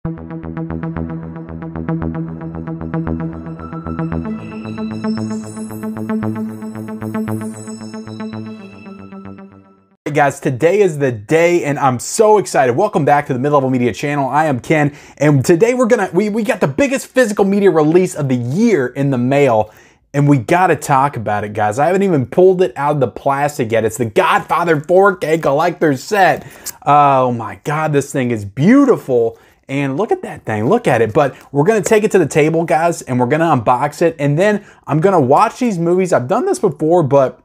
Hey guys, today is the day and I'm so excited. Welcome back to the Mid-Level Media channel. I am Ken, and today we got the biggest physical media release of the year in the mail, and we gotta talk about it, guys. I haven't even pulled it out of the plastic yet. It's the Godfather 4K collector set. Oh my God, this thing is beautiful. And look at that thing, look at it. But we're gonna take it to the table, guys, and we're gonna unbox it, and then I'm gonna watch these movies. I've done this before, but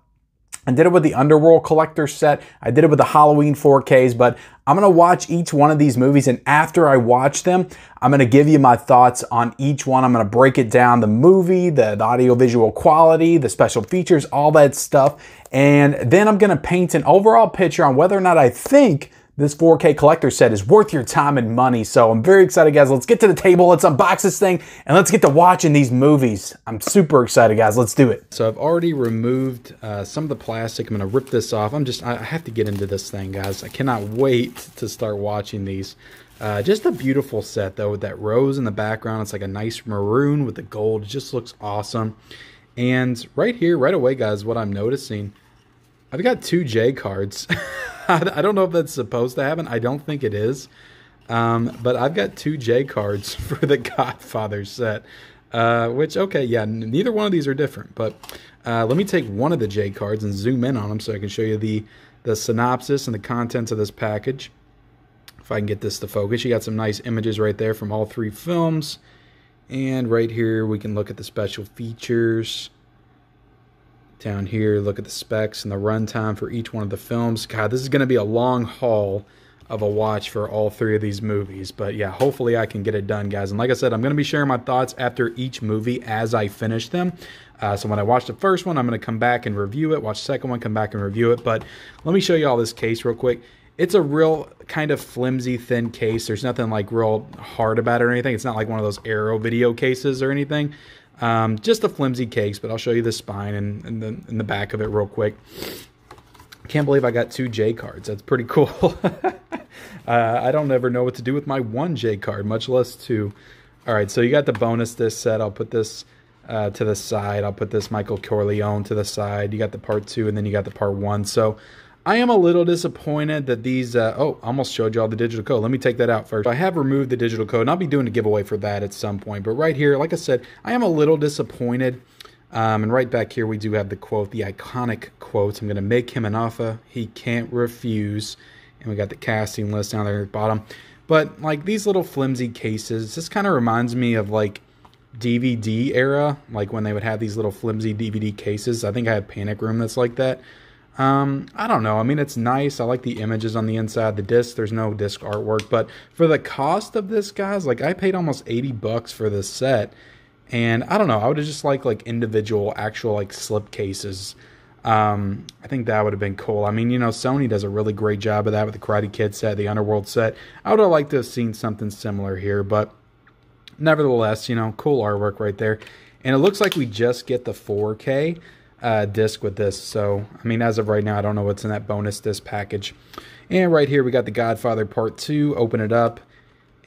I did it with the Underworld collector set. I did it with the Halloween 4Ks, but I'm gonna watch each one of these movies, and after I watch them, I'm gonna give you my thoughts on each one. I'm gonna break it down, the movie, the audio-visual quality, the special features, all that stuff. And then I'm gonna paint an overall picture on whether or not I think this 4K collector set is worth your time and money. So I'm very excited, guys. Let's get to the table. Let's unbox this thing and let's get to watching these movies. I'm super excited, guys. Let's do it. So I've already removed some of the plastic. I'm going to rip this off. I have to get into this thing, guys. I cannot wait to start watching these. Just a beautiful set, though, with that rose in the background. It's like a nice maroon with the gold. It just looks awesome. And right here, right away, guys, what I'm noticing, I've got 2 J cards. I don't know if that's supposed to happen. I don't think it is. But I've got 2 J cards for the Godfather set. Which, okay, yeah, neither one of these are different. But let me take one of the J cards and zoom in on them so I can show you the synopsis and the contents of this package. If I can get this to focus. You got some nice images right there from all 3 films. And right here we can look at the special features. Down here, look at the specs and the runtime for each one of the films. God, this is going to be a long haul of a watch for all 3 of these movies. But yeah, hopefully I can get it done, guys. And like I said, I'm going to be sharing my thoughts after each movie as I finish them. So when I watch the first one, I'm going to come back and review it. Watch the second one, come back and review it. But let me show you all this case real quick. It's a real kind of flimsy, thin case. There's nothing like real hard about it or anything. It's not like one of those Aero video cases or anything. Just a flimsy case, but I'll show you the spine and the back of it real quick. Can't believe I got 2 J cards. That's pretty cool. I don't ever know what to do with my 1 J card, much less 2. All right, so you got the bonus disc set. I'll put this to the side. I'll put this Michael Corleone to the side. You got the part 2, and then you got the part 1. So I am a little disappointed that these, oh, I almost showed you all the digital code. Let me take that out first. I have removed the digital code, and I'll be doing a giveaway for that at some point. But right here, like I said, I am a little disappointed. And right back here, we do have the quote, the iconic quotes. I'm going to make him an offer he can't refuse. And we got the casting list down there at the bottom. But like these little flimsy cases, this kind of reminds me of like DVD era, like when they would have these little flimsy DVD cases. I think I have Panic Room that's like that. I don't know. I mean, it's nice. I like the images on the inside. The disc, there's no disc artwork. But for the cost of this, guys, like I paid almost $80 for this set. And I don't know. I would have just liked like individual, actual like slip cases. I think that would have been cool. I mean, you know, Sony does a really great job of that with the Karate Kid set, the Underworld set. I would have liked to have seen something similar here. But nevertheless, you know, cool artwork right there. And it looks like we just get the 4K disc with this. So I mean, as of right now, I don't know what's in that bonus disc package. And right here we got the Godfather Part 2. Open it up,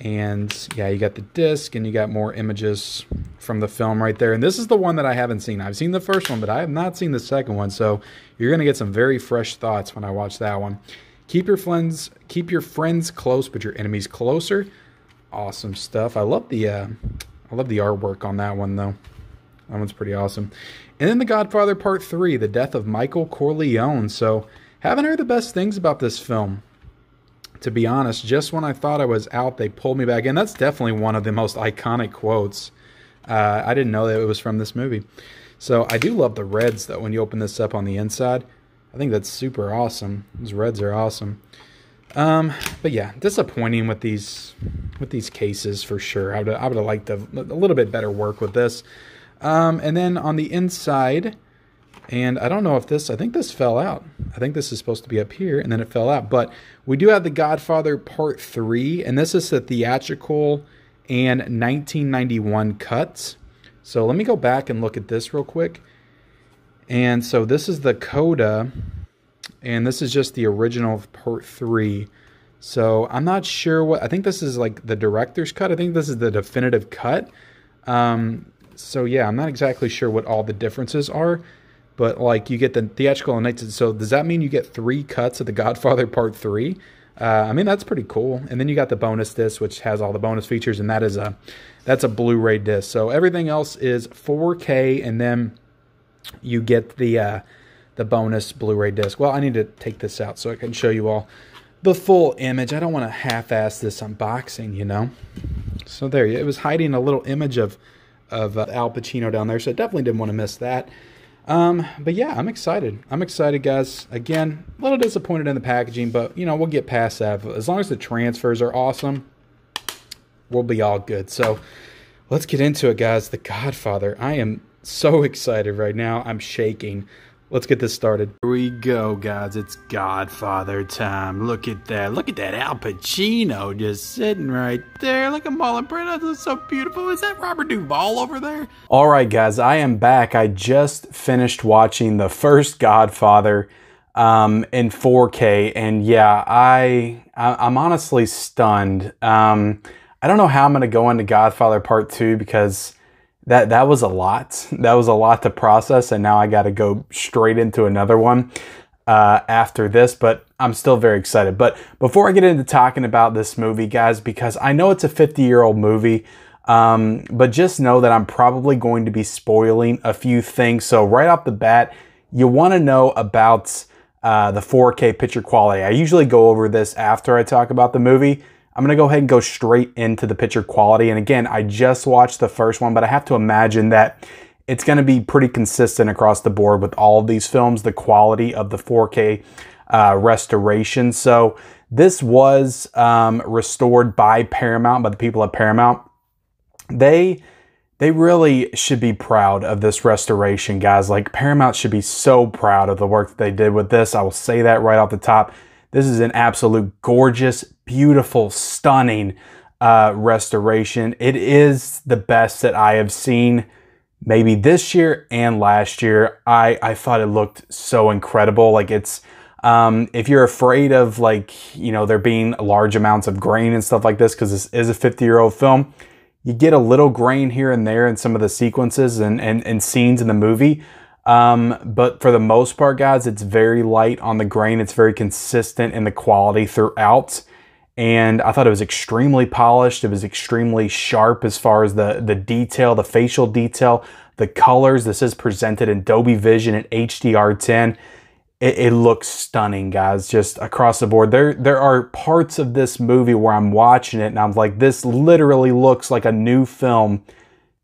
and yeah, you got the disc and you got more images from the film right there. And this is the one that I haven't seen. I've seen the first one, but I have not seen the second one. So you're gonna get some very fresh thoughts when I watch that one. Keep your friends close, but your enemies closer. Awesome stuff. I love the artwork on that one though. That one's pretty awesome. And then the Godfather Part 3, the death of Michael Corleone. So, haven't heard the best things about this film. To be honest, just when I thought I was out, they pulled me back in. That's definitely one of the most iconic quotes. I didn't know that it was from this movie. So, I do love the reds, though, when you open this up on the inside. I think that's super awesome. Those reds are awesome. But yeah, disappointing with these cases for sure. I would have liked a little bit better work with this. And then on the inside, and I don't know if this, I think this fell out. I think this is supposed to be up here, and then it fell out. But we do have the Godfather Part 3, and this is the theatrical and 1991 cuts. So let me go back and look at this real quick. And so this is the coda, and this is just the original Part 3. So I'm not sure what, I think this is like the director's cut. I think this is the definitive cut. So yeah, I'm not exactly sure what all the differences are, but like you get the theatrical and night. So does that mean you get 3 cuts of The Godfather Part 3? I mean, that's pretty cool. And then you got the bonus disc, which has all the bonus features, and that's a Blu-ray disc. So everything else is 4K, and then you get the bonus Blu-ray disc. Well, I need to take this out so I can show you all the full image. I don't want to half-ass this unboxing, you know. So there, it was hiding a little image of Al Pacino down there, so I definitely didn't want to miss that. But yeah, I'm excited. I'm excited, guys. Again, a little disappointed in the packaging, but, you know, we'll get past that. As long as the transfers are awesome, we'll be all good. So let's get into it, guys. The Godfather. I am so excited right now. I'm shaking. Let's get this started. Here we go, guys. It's Godfather time. Look at that. Look at that Al Pacino just sitting right there. Look at Marlon Brando. That's so beautiful. Is that Robert Duvall over there? All right, guys. I am back. I just finished watching the first Godfather in 4K. And yeah, I'm honestly stunned. I don't know how I'm going to go into Godfather Part 2 because that was a lot. That was a lot to process, and now I got to go straight into another one after this, but I'm still very excited. But before I get into talking about this movie, guys, because I know it's a 50-year-old movie, but just know that I'm probably going to be spoiling a few things. So right off the bat, you want to know about the 4K picture quality. I usually go over this after I talk about the movie. I'm going to go ahead and go straight into the picture quality. And again, I just watched the first one, but I have to imagine that it's going to be pretty consistent across the board with all of these films, the quality of the 4K restoration. So this was restored by Paramount, by the people at Paramount. They really should be proud of this restoration, guys. Like, Paramount should be so proud of the work that they did with this. I will say that right off the top. This is an absolute gorgeous, beautiful, stunning restoration. It is the best that I have seen maybe this year and last year. I thought it looked so incredible. Like, it's, if you're afraid of, like, you know, there being large amounts of grain and stuff like this, because this is a 50-year-old film, you get a little grain here and there in some of the sequences and scenes in the movie. But for the most part, guys, it's very light on the grain. It's very consistent in the quality throughout. And I thought it was extremely polished. It was extremely sharp as far as the detail, the facial detail, the colors. This is presented in Dolby Vision at HDR10. It looks stunning, guys, just across the board. There are parts of this movie where I'm watching it and I'm like, this literally looks like a new film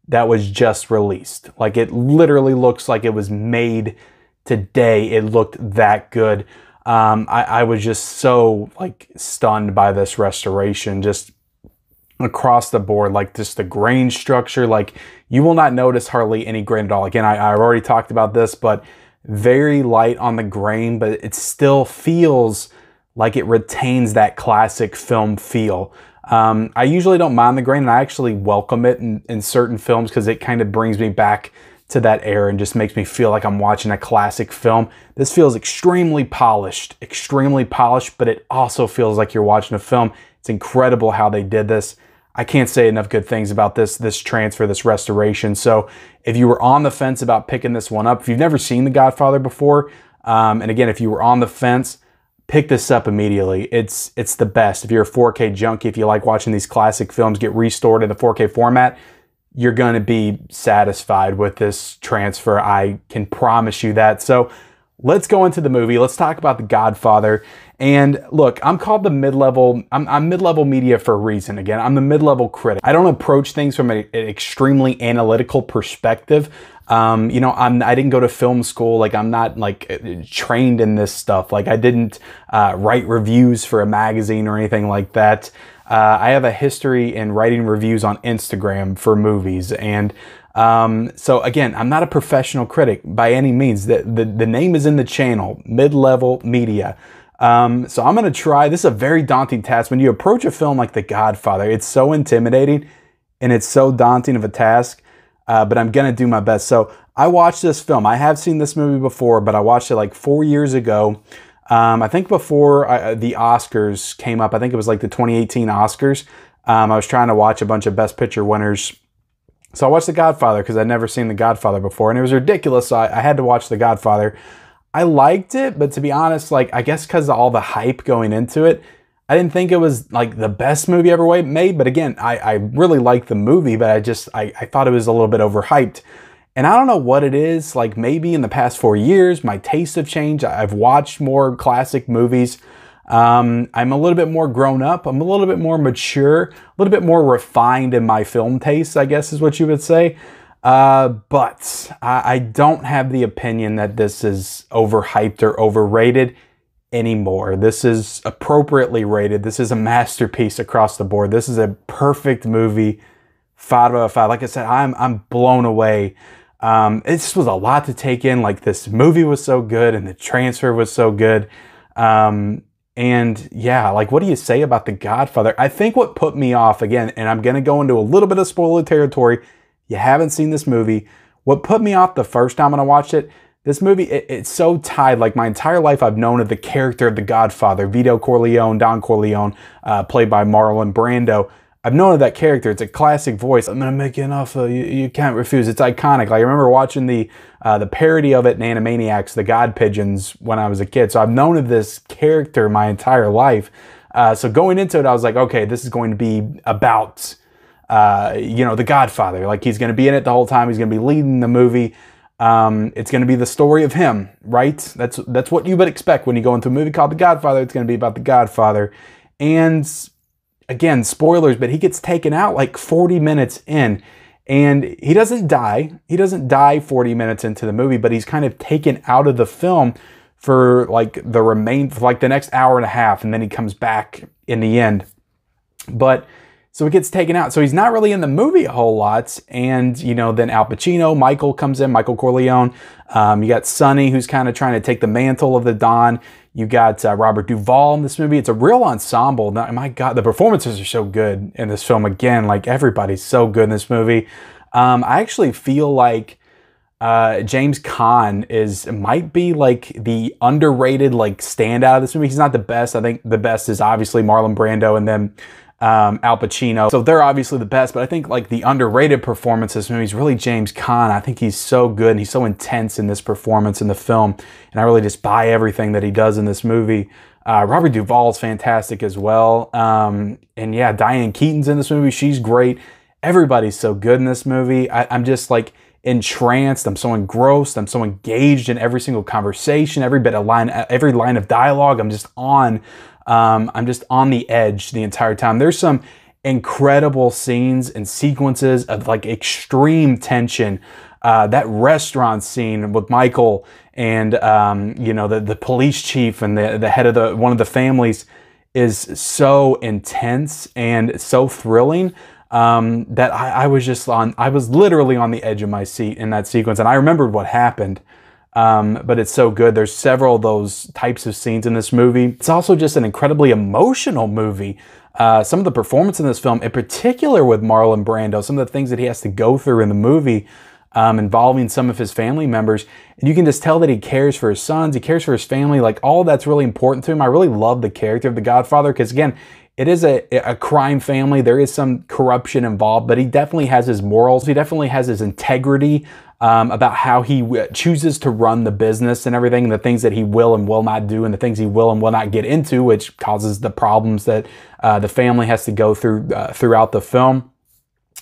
that was just released. Like, it literally looks like it was made today. It looked that good. I was just so, like, stunned by this restoration, just across the board. Like, just the grain structure, like, you will not notice hardly any grain at all. Again, I've already talked about this, but very light on the grain, but it still feels like it retains that classic film feel. I usually don't mind the grain, and I actually welcome it in certain films because it kind of brings me back to that era and just makes me feel like I'm watching a classic film. This feels extremely polished, but it also feels like you're watching a film. It's incredible how they did this. I can't say enough good things about this transfer, this restoration. So if you were on the fence about picking this one up, if you've never seen The Godfather before, and again, if you were on the fence, pick this up immediately. It's the best. If you're a 4K junkie, if you like watching these classic films get restored in the 4K format, you're going to be satisfied with this transfer. I can promise you that. So let's go into the movie. Let's talk about The Godfather. And look, I'm called the mid-level. I'm mid-level media for a reason. Again, I'm the mid-level critic. I don't approach things from an extremely analytical perspective. You know, I didn't go to film school. Like, I'm not like trained in this stuff. Like, I didn't write reviews for a magazine or anything like that. I have a history in writing reviews on Instagram for movies. And so again, I'm not a professional critic by any means. The name is in the channel, mid-level media. So I'm going to try. This is a very daunting task. When you approach a film like The Godfather, it's so intimidating and it's so daunting of a task. But I'm going to do my best. So I watched this film. I have seen this movie before, but I watched it like 4 years ago. I think before the Oscars came up, I think it was like the 2018 Oscars, I was trying to watch a bunch of Best Picture winners. So I watched The Godfather because I'd never seen The Godfather before, and it was ridiculous, so I had to watch The Godfather. I liked it, but to be honest, like, I guess because of all the hype going into it, I didn't think it was like the best movie ever made. But again, I really liked the movie, but I thought it was a little bit overhyped. And I don't know what it is, like maybe in the past 4 years, my tastes have changed. I've watched more classic movies. I'm a little bit more grown up. I'm a little bit more mature, a little bit more refined in my film tastes, I guess is what you would say. But I don't have the opinion that this is overhyped or overrated anymore. This is appropriately rated. This is a masterpiece across the board. This is a perfect movie, 5 out of 5. Like I said, I'm blown away. It just was a lot to take in. Like, this movie was so good and the transfer was so good. And yeah, like, what do you say about The Godfather? I think what put me off, again, and I'm going to go into a little bit of spoiler territory. You haven't seen this movie. What put me off the first time when I watched it, this movie, it's so tied. Like, my entire life, I've known of the character of the Godfather, Vito Corleone, Don Corleone, played by Marlon Brando. I've known of that character. It's a classic voice. I'm gonna make you an offer you can't refuse. It's iconic. Like, I remember watching the parody of it in Animaniacs, The God Pigeons, when I was a kid. So I've known of this character my entire life. So going into it, I was like, okay, this is going to be about, you know, the Godfather. Like, he's going to be in it the whole time. He's going to be leading the movie. It's going to be the story of him, right? That's what you would expect when you go into a movie called The Godfather. It's going to be about the Godfather. And again, spoilers, but he gets taken out like 40 minutes in, and he doesn't die. He doesn't die 40 minutes into the movie, but he's kind of taken out of the film for like the next hour and a half, and then he comes back in the end. But so he gets taken out. So he's not really in the movie a whole lot. And, you know, then Al Pacino, Michael comes in, Michael Corleone. You got Sonny, who's kind of trying to take the mantle of the Don. You got Robert Duvall in this movie. It's a real ensemble. Now, my God, the performances are so good in this film. Again, like, everybody's so good in this movie. I actually feel like James Caan might be like the underrated, like, standout of this movie. He's not the best. I think the best is obviously Marlon Brando and then Al Pacino. So they're obviously the best, but I think like the underrated performance in this movie is really James Caan. I think he's so good and he's so intense in this performance in the film. And I really just buy everything that he does in this movie. Robert Duvall is fantastic as well. And yeah, Diane Keaton's in this movie. She's great. Everybody's so good in this movie. I'm just like entranced. I'm so engrossed. I'm so engaged in every single conversation, every line of dialogue. I'm just on the edge the entire time. There's some incredible scenes and sequences of like extreme tension. That restaurant scene with Michael and you know, the police chief and the head of one of the families is so intense and so thrilling that I was literally on the edge of my seat in that sequence, and I remembered what happened. But it's so good. There's several of those types of scenes in this movie. It's also just an incredibly emotional movie. Some of the performance in this film, in particular with Marlon Brando, some of the things that he has to go through in the movie, involving some of his family members. And you can just tell that he cares for his sons, he cares for his family, like all that's really important to him. I really love the character of the Godfather because, again, it is a crime family. There is some corruption involved, but he definitely has his morals. He definitely has his integrity about how he chooses to run the business and everything, and the things that he will and will not do, and the things he will and will not get into, which causes the problems that the family has to go through throughout the film.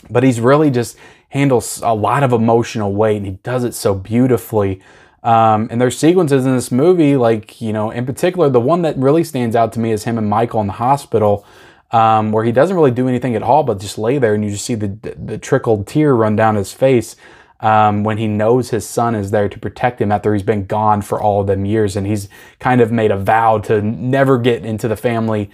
But he's really just handles a lot of emotional weight, and he does it so beautifully. And there's sequences in this movie, like, you know, in particular, the one that really stands out to me is him and Michael in the hospital, where he doesn't really do anything at all, but just lay there, and you just see the trickled tear run down his face when he knows his son is there to protect him after he's been gone for all of them years. And he's kind of made a vow to never get into the family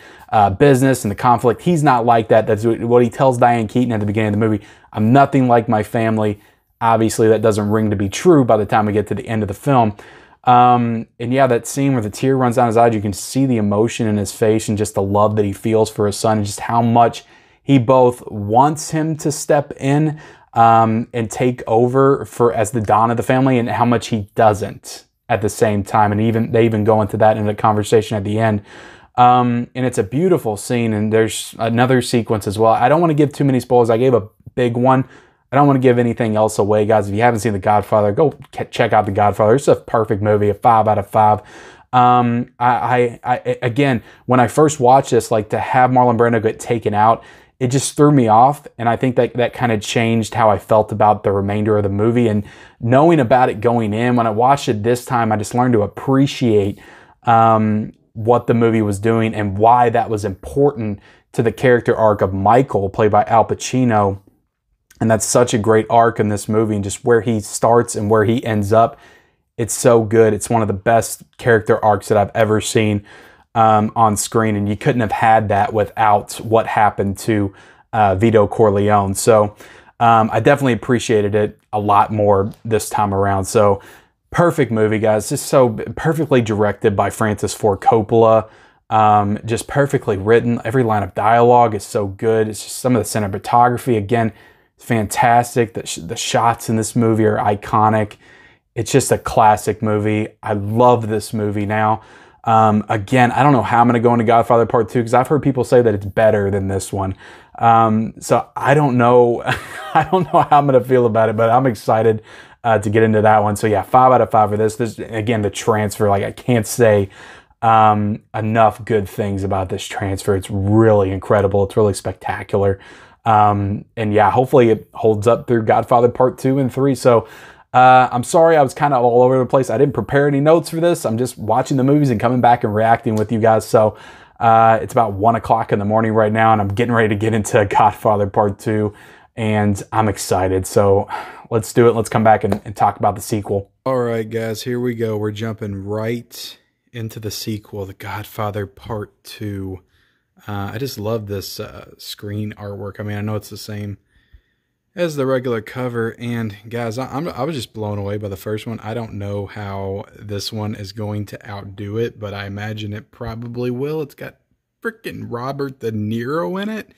business and the conflict. He's not like that. That's what he tells Diane Keaton at the beginning of the movie. I'm nothing like my family. Obviously, that doesn't ring to be true by the time we get to the end of the film. And yeah, that scene where the tear runs down his eyes, you can see the emotion in his face and just the love that he feels for his son, and just how much he both wants him to step in and take over as the Don of the family, and how much he doesn't. at the same time. And they even go into that in the conversation at the end. And it's a beautiful scene, and there's another sequence as well. I don't want to give too many spoilers. I gave a big one. I don't want to give anything else away, guys. If you haven't seen The Godfather, go check out The Godfather. It's a perfect movie, a 5 out of 5. Again, when I first watched this, like, to have Marlon Brando get taken out, it just threw me off, and I think that kind of changed how I felt about the remainder of the movie. And knowing about it going in, when I watched it this time, I just learned to appreciate what the movie was doing and why that was important to the character arc of Michael, played by Al Pacino. And that's such a great arc in this movie, and just where he starts and where he ends up. It's so good. It's one of the best character arcs that I've ever seen on screen, and you couldn't have had that without what happened to Vito Corleone. So I definitely appreciated it a lot more this time around. So perfect movie, guys. Just so perfectly directed by Francis Ford Coppola. Just perfectly written. Every line of dialogue is so good. It's just some of the cinematography, again, fantastic. The shots in this movie are iconic. It's just a classic movie. I love this movie now. Again, I don't know how I'm going to go into Godfather Part 2, because I've heard people say that it's better than this one. So I don't know. I don't know how I'm going to feel about it, but I'm excited to get into that one. So yeah, 5 out of 5 for this. This, again, the transfer, like, I can't say enough good things about this transfer. It's really incredible. It's really spectacular. And yeah, hopefully it holds up through Godfather Part 2 and 3. So I'm sorry I was kind of all over the place. I didn't prepare any notes for this. I'm just watching the movies and coming back and reacting with you guys. So it's about 1 o'clock in the morning right now, and I'm getting ready to get into Godfather Part 2, and I'm excited. So let's do it. Let's come back and talk about the sequel. All right, guys, here we go. We're jumping right into the sequel, The Godfather Part 2. I just love this screen artwork. I mean, I know it's the same as the regular cover, and guys, I was just blown away by the first one. I don't know how this one is going to outdo it, but I imagine it probably will. It's got freaking Robert De Niro in it.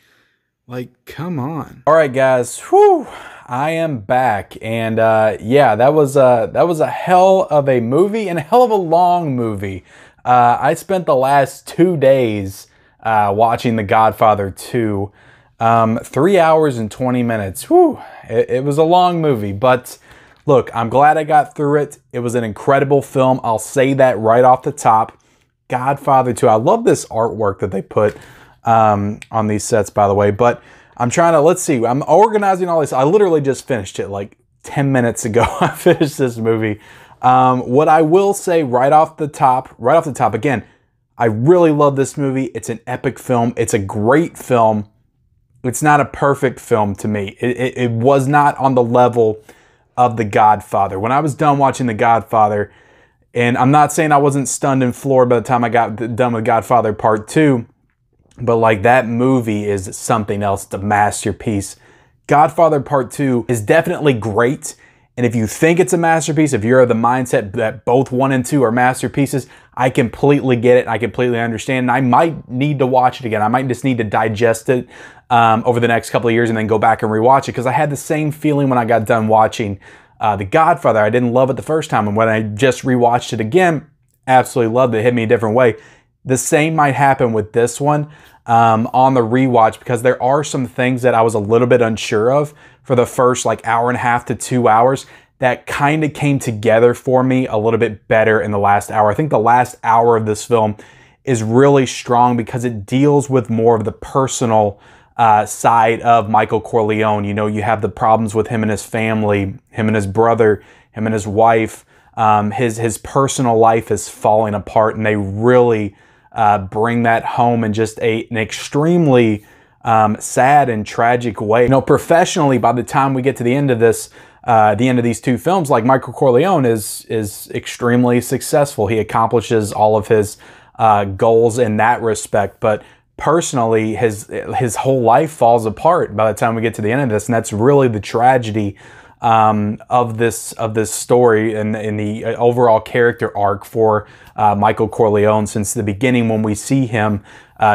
Like, come on. All right, guys. Whew. I am back, and yeah, that was a hell of a movie, and a hell of a long movie. I spent the last 2 days watching The Godfather 2. 3 hours and 20 minutes. Whew. It was a long movie, but look, I'm glad I got through it. It was an incredible film. I'll say that right off the top. Godfather 2. I love this artwork that they put on these sets, by the way, but I'm trying to, let's see, I'm organizing all this. I literally just finished it like 10 minutes ago. I finished this movie. What I will say right off the top, again, I really love this movie. It's an epic film. It's a great film. It's not a perfect film to me. It was not on the level of The Godfather. When I was done watching The Godfather, and I'm not saying I wasn't stunned and floored by the time I got done with Godfather Part 2, but like, that movie is something else. It's a masterpiece. Godfather Part 2 is definitely great. And if you think it's a masterpiece, if you're of the mindset that both 1 and 2 are masterpieces, I completely get it. I completely understand. And I might need to watch it again. I might just need to digest it over the next couple of years and then go back and rewatch it, because I had the same feeling when I got done watching The Godfather. I didn't love it the first time, and when I just rewatched it again, absolutely loved it. It hit me a different way. The same might happen with this one on the rewatch, because there are some things that I was a little bit unsure of for the first like hour and a half to 2 hours that kind of came together for me a little bit better in the last hour. I think the last hour of this film is really strong because it deals with more of the personal side of Michael Corleone. You know, you have the problems with him and his family, him and his brother, him and his wife. His personal life is falling apart, and they really bring that home in just an extremely sad and tragic way. You know, professionally, by the time we get to the end of this, the end of these 2 films, like, Michael Corleone is extremely successful. He accomplishes all of his goals in that respect, but personally, his whole life falls apart by the time we get to the end of this, and that's really the tragedy of this story and in the overall character arc for Michael Corleone since the beginning, when we see him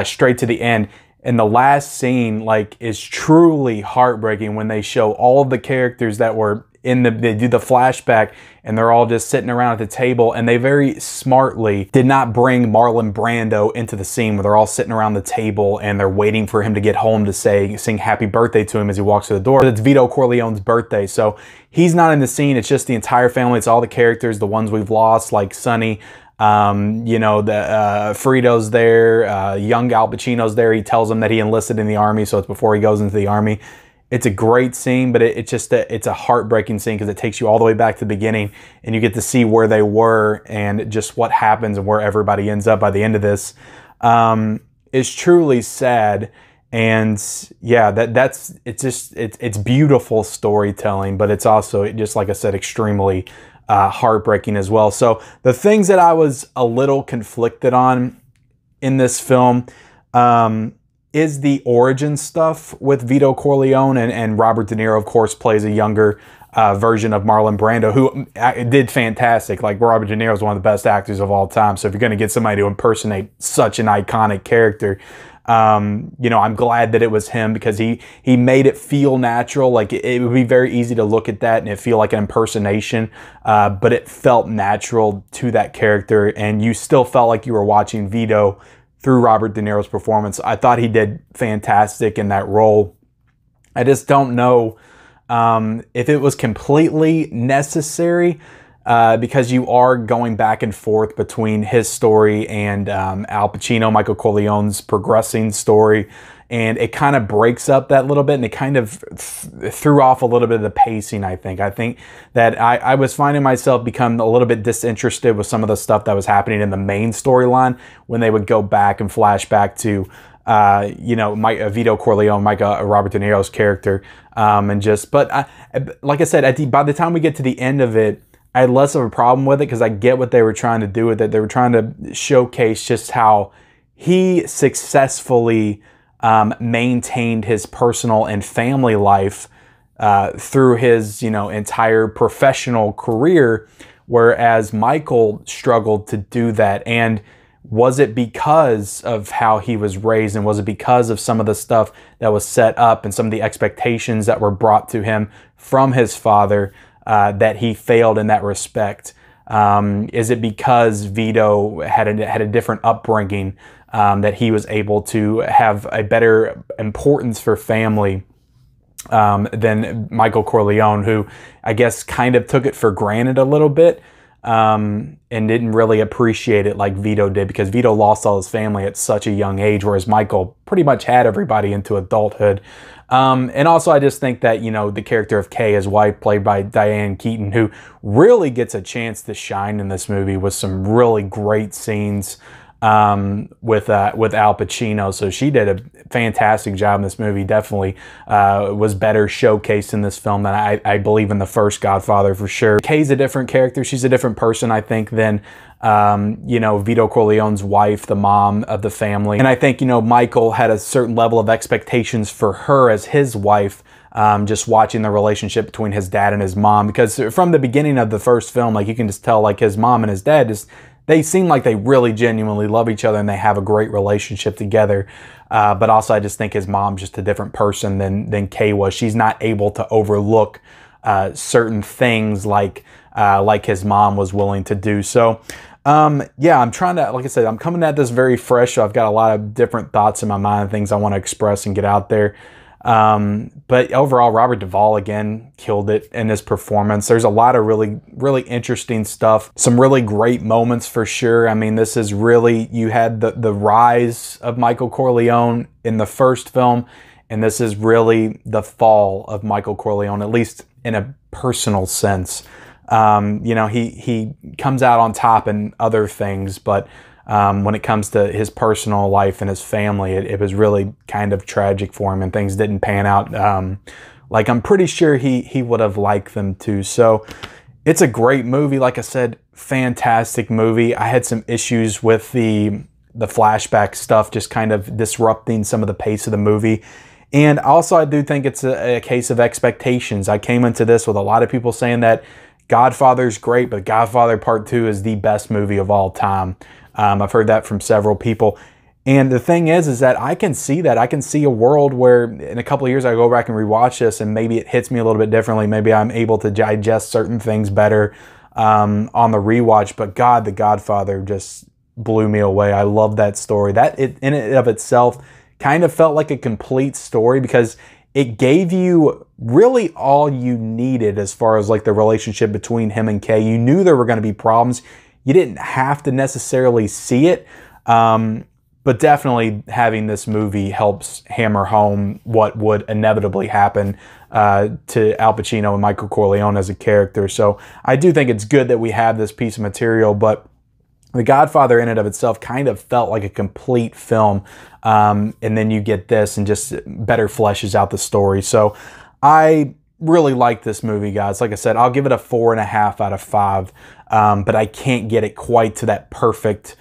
straight to the end. And the last scene, like, is truly heartbreaking when they show all of the characters that were they do the flashback, and they're all just sitting around at the table, and they very smartly did not bring Marlon Brando into the scene where they're all sitting around the table and they're waiting for him to get home to sing happy birthday to him as he walks through the door. It's Vito Corleone's birthday, so he's not in the scene. It's just the entire family. It's all the characters, the ones we've lost, like Sonny. You know, Frito's there, young Al Pacino's there. He tells him that he enlisted in the army, so it's before he goes into the army. It's a great scene, but it's a heartbreaking scene because it takes you all the way back to the beginning, and you get to see where they were and just what happens and where everybody ends up by the end of this. It's truly sad, and yeah, it's beautiful storytelling, but it's also, just like I said, extremely heartbreaking as well. So the things that I was a little conflicted on in this film is the origin stuff with Vito Corleone, and Robert De Niro, of course, plays a younger version of Marlon Brando, who did fantastic. Like, Robert De Niro is one of the best actors of all time. So if you're going to get somebody to impersonate such an iconic character, you know, I'm glad that it was him, because he made it feel natural. Like, it would be very easy to look at that and it feel like an impersonation, but it felt natural to that character, and you still felt like you were watching Vito through Robert De Niro's performance. I thought he did fantastic in that role. I just don't know if it was completely necessary, because you are going back and forth between his story and Al Pacino, Michael Corleone's progressing story, and it kind of breaks up that little bit, and it kind of threw off a little bit of the pacing, I think. I think that I was finding myself become a little bit disinterested with some of the stuff that was happening in the main storyline when they would go back and flash back to, you know, Vito Corleone, Robert De Niro's character, but like I said, by the time we get to the end of it, I had less of a problem with it, because I get what they were trying to do with it. They were trying to showcase just how he successfully maintained his personal and family life through his, you know, entire professional career, whereas Michael struggled to do that. And was it because of how he was raised, and was it because of some of the stuff that was set up and some of the expectations that were brought to him from his father, that he failed in that respect? Is it because Vito had a different upbringing, that he was able to have a better importance for family than Michael Corleone, who I guess kind of took it for granted a little bit, and didn't really appreciate it like Vito did, because Vito lost all his family at such a young age, whereas Michael pretty much had everybody into adulthood. And also, I just think that, you know, the character of Kay, his wife, played by Diane Keaton, who really gets a chance to shine in this movie with some really great scenes with Al Pacino. So she did a fantastic job in this movie. Definitely was better showcased in this film than I believe in the first Godfather, for sure. Kay's a different character. She's a different person, I think, than you know, Vito Corleone's wife, the mom of the family. And I think, you know, Michael had a certain level of expectations for her as his wife, just watching the relationship between his dad and his mom, because from the beginning of the first film, like, you can just tell, like, his mom and his dad they seem like they really genuinely love each other, and they have a great relationship together. But also, I just think his mom's just a different person than Kay was. She's not able to overlook certain things like his mom was willing to do. So, yeah, I'm trying to, like I said, I'm coming at this very fresh. So I've got a lot of different thoughts in my mind, things I want to express and get out there. But overall, Robert Duvall, again, killed it in his performance. There's a lot of really, really interesting stuff. Some really great moments, for sure. I mean, this is really, you had the rise of Michael Corleone in the first film, and this is really the fall of Michael Corleone, at least in a personal sense. You know, he comes out on top in other things, but when it comes to his personal life and his family, it was really kind of tragic for him, and things didn't pan out like I'm pretty sure he would have liked them to. So it's a great movie. Like I said, fantastic movie. I had some issues with the flashback stuff, just kind of disrupting some of the pace of the movie. And also, I do think it's a case of expectations. I came into this with a lot of people saying that Godfather's great, but Godfather Part Two is the best movie of all time. I've heard that from several people. And the thing is that I can see that. I can see a world where in a couple of years I go back and rewatch this and maybe it hits me a little bit differently. Maybe I'm able to digest certain things better on the rewatch. But God, The Godfather just blew me away. I love that story. That in and of itself kind of felt like a complete story because it gave you really all you needed as far as like the relationship between him and Kay. You knew there were going to be problems. You didn't have to necessarily see it. But definitely having this movie helps hammer home what would inevitably happen to Al Pacino and Michael Corleone as a character. So I do think it's good that we have this piece of material, but The Godfather in and of itself kind of felt like a complete film. And then you get this and just better fleshes out the story. So I really like this movie, guys. Like I said, I'll give it a 4.5 out of 5. But I can't get it quite to that perfect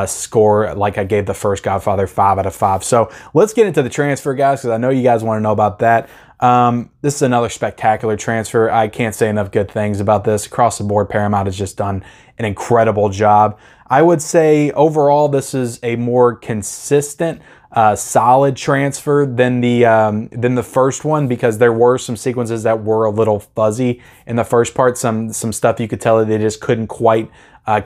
score like I gave the first Godfather, 5 out of 5. So let's get into the transfer, guys, because I know you guys want to know about that. This is another spectacular transfer. I can't say enough good things about this. Across the board, Paramount has just done an incredible job. I would say overall this is a more consistent, solid transfer than the first one, because there were some sequences that were a little fuzzy in the first part. Some stuff you could tell that they just couldn't quite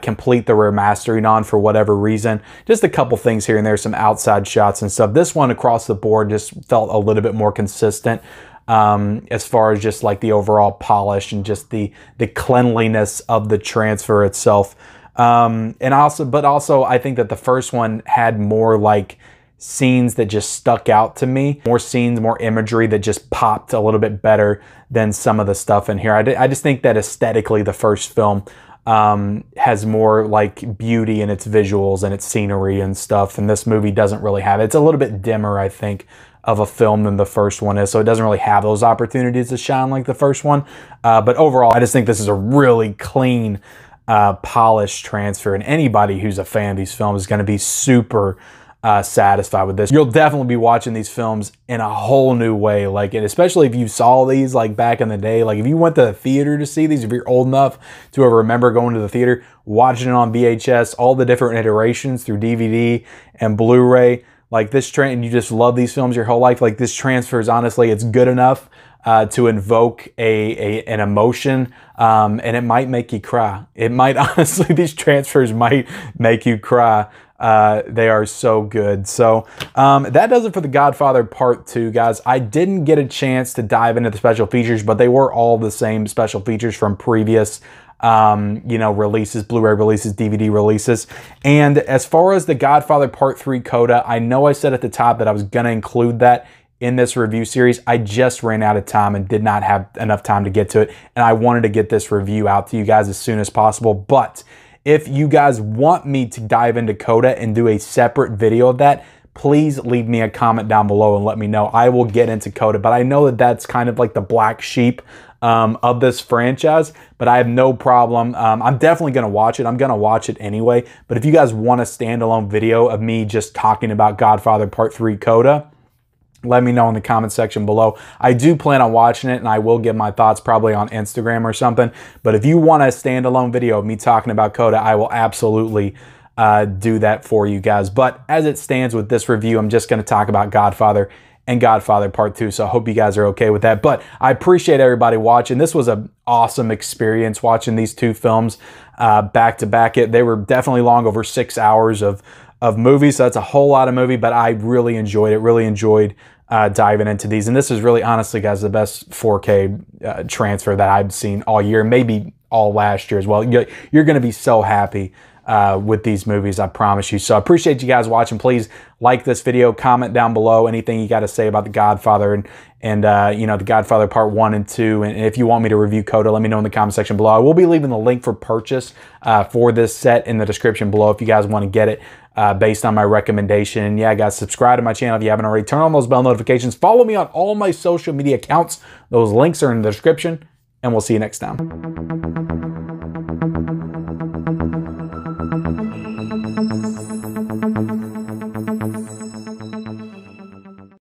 complete the remastering on for whatever reason. Just a couple things here and there, some outside shots and stuff. This one across the board just felt a little bit more consistent as far as just like the overall polish and just the cleanliness of the transfer itself. But also I think that the first one had more like scenes that just stuck out to me, more scenes, more imagery that just popped a little bit better than some of the stuff in here. I just think that aesthetically the first film has more like beauty in its visuals and its scenery and stuff, and this movie doesn't really have it. It's a little bit dimmer, I think, of a film than the first one is, so it doesn't really have those opportunities to shine like the first one. But overall, I just think this is a really clean, polished transfer, and anybody who's a fan of these films is going to be super satisfied with this. You'll definitely be watching these films in a whole new way, like, and especially if you saw these like back in the day, like if you went to the theater to see these, if you're old enough to remember going to the theater, watching it on VHS, all the different iterations through DVD and Blu-ray, like this and you just love these films your whole life, like this transfer is honestly, it's good enough to invoke an emotion, and it might make you cry. It might honestly, these transfers might make you cry. They are so good. So that does it for The Godfather Part 2, guys. I didn't get a chance to dive into the special features, but they were all the same special features from previous releases, Blu-ray releases, DVD releases. And as far as The Godfather Part 3 coda, I know I said at the top that I was going to include that in this review series. I just ran out of time and did not have enough time to get to it. And I wanted to get this review out to you guys as soon as possible. But if you guys want me to dive into coda and do a separate video of that, please leave me a comment down below and let me know. I will get into coda, but I know that that's kind of like the black sheep of this franchise, but I have no problem. I'm definitely going to watch it. I'm going to watch it anyway. But if you guys want a standalone video of me just talking about Godfather Part 3 coda, let me know in the comment section below. I do plan on watching it, and I will give my thoughts probably on Instagram or something. But if you want a standalone video of me talking about coda, I will absolutely do that for you guys. But as it stands with this review, I'm just going to talk about Godfather and Godfather Part 2. So I hope you guys are okay with that. But I appreciate everybody watching. This was an awesome experience watching these two films back to back. They were definitely long, over 6 hours of movies. So that's a whole lot of movie, but I really enjoyed it. Really enjoyed diving into these. And this is really, honestly, guys, the best 4K transfer that I've seen all year, maybe all last year as well. You're going to be so happy with these movies, I promise you. So I appreciate you guys watching. Please like this video, comment down below anything you got to say about The Godfather and The Godfather Part 1 and 2. And if you want me to review coda, let me know in the comment section below. I will be leaving the link for purchase for this set in the description below if you guys want to get it based on my recommendation. And yeah, guys, subscribe to my channel if you haven't already. Turn on those bell notifications. Follow me on all my social media accounts. Those links are in the description, and we'll see you next time.